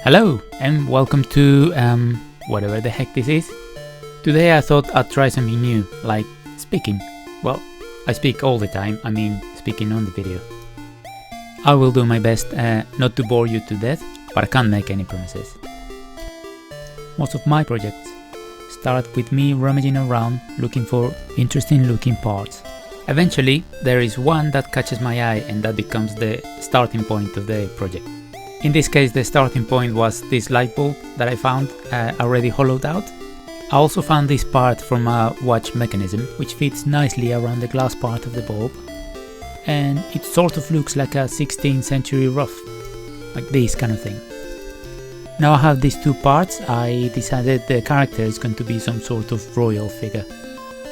Hello and welcome to whatever the heck this is. Today I thought I'd try something new, like speaking. Well, I speak all the time, I mean speaking on the video. I will do my best not to bore you to death, but I can't make any promises. Most of my projects start with me rummaging around looking for interesting looking parts. Eventually there is one that catches my eye and that becomes the starting point of the project. In this case the starting point was this light bulb that I found already hollowed out. I also found this part from a watch mechanism which fits nicely around the glass part of the bulb, and it sort of looks like a 16th century ruff, like this kind of thing. Now I have these two parts. I decided the character is going to be some sort of royal figure,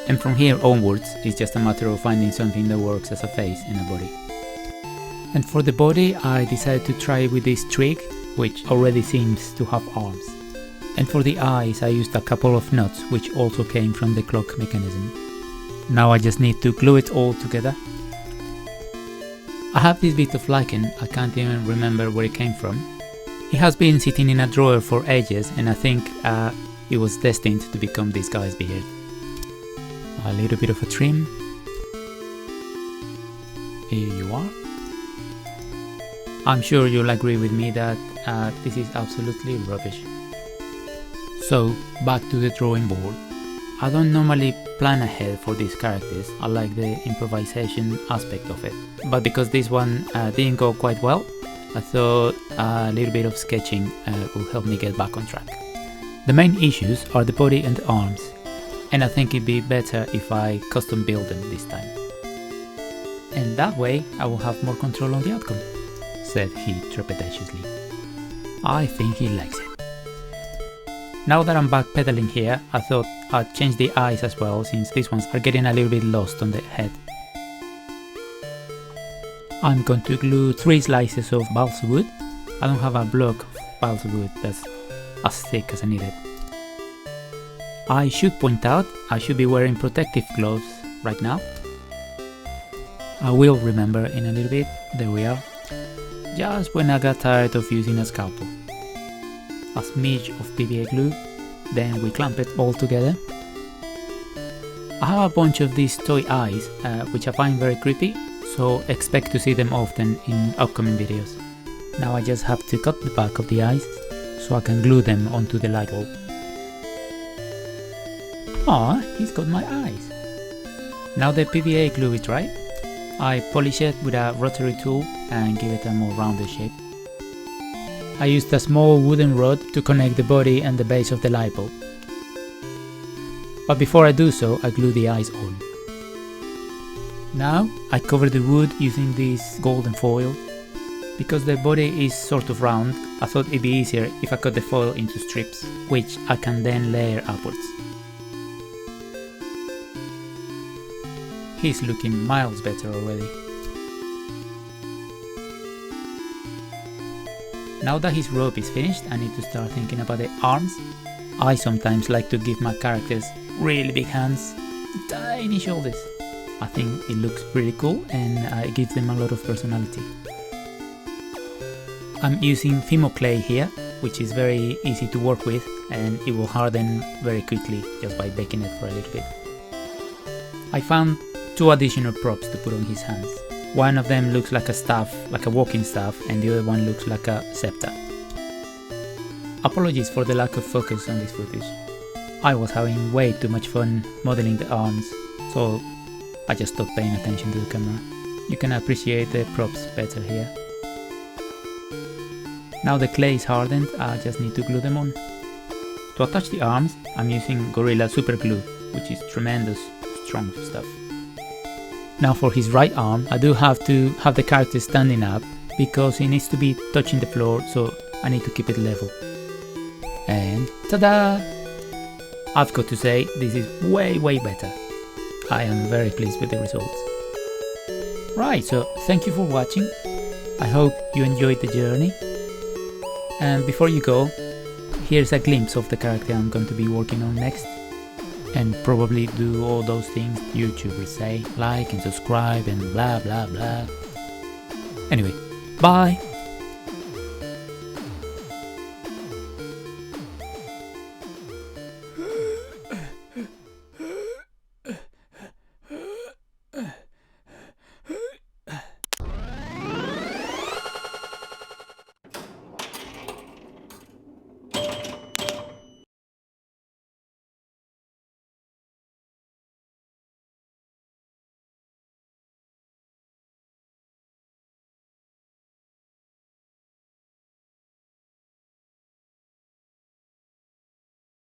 and from here onwards it's just a matter of finding something that works as a face and a body. And for the body I decided to try with this twig, which already seems to have arms. And for the eyes I used a couple of nuts which also came from the clock mechanism. Now I just need to glue it all together. I have this bit of lichen, I can't even remember where it came from. It has been sitting in a drawer for ages and I think it was destined to become this guy's beard. A little bit of a trim. Here you are. I'm sure you'll agree with me that this is absolutely rubbish. So back to the drawing board. I don't normally plan ahead for these characters, I like the improvisation aspect of it. But because this one didn't go quite well, I thought a little bit of sketching will help me get back on track. The main issues are the body and the arms, and I think it'd be better if I custom build them this time. And that way I will have more control on the outcome, said he trepidatiously. I think he likes it. Now that I'm backpedaling here, I thought I'd change the eyes as well, since these ones are getting a little bit lost on the head. I'm going to glue 3 slices of balsa wood. I don't have a block of balsa wood that's as thick as I need it. I should point out I should be wearing protective gloves right now. I will remember in a little bit, there we are. Just when I got tired of using a scalpel. A smidge of PVA glue, then we clamp it all together. I have a bunch of these toy eyes, which I find very creepy, so expect to see them often in upcoming videos. Now I just have to cut the back of the eyes, so I can glue them onto the light bulb. Ah, he's got my eyes. Now the PVA glue is dry. I polish it with a rotary tool and give it a more rounded shape. I used a small wooden rod to connect the body and the base of the light bulb. But before I do so, I glue the eyes on. Now I cover the wood using this golden foil. Because the body is sort of round, I thought it'd be easier if I cut the foil into strips, which I can then layer upwards. He's looking miles better already. Now that his robe is finished, I need to start thinking about the arms. I sometimes like to give my characters really big hands, tiny shoulders. I think it looks pretty cool and it gives them a lot of personality. I'm using Thermoclay here, which is very easy to work with and it will harden very quickly just by baking it for a little bit. I found 2 additional props to put on his hands. One of them looks like a staff, like a walking staff, and the other one looks like a scepter. Apologies for the lack of focus on this footage. I was having way too much fun modeling the arms, so I just stopped paying attention to the camera. You can appreciate the props better here. Now the clay is hardened, I just need to glue them on. To attach the arms, I'm using Gorilla Super Glue, which is tremendous, strong stuff. Now for his right arm, I do have to have the character standing up because he needs to be touching the floor, so I need to keep it level. And ta-da! I've got to say, this is way better. I am very pleased with the results. Right, so thank you for watching. I hope you enjoyed the journey. And before you go, here's a glimpse of the character I'm going to be working on next. And probably do all those things YouTubers say, like and subscribe and blah blah blah. Anyway, bye!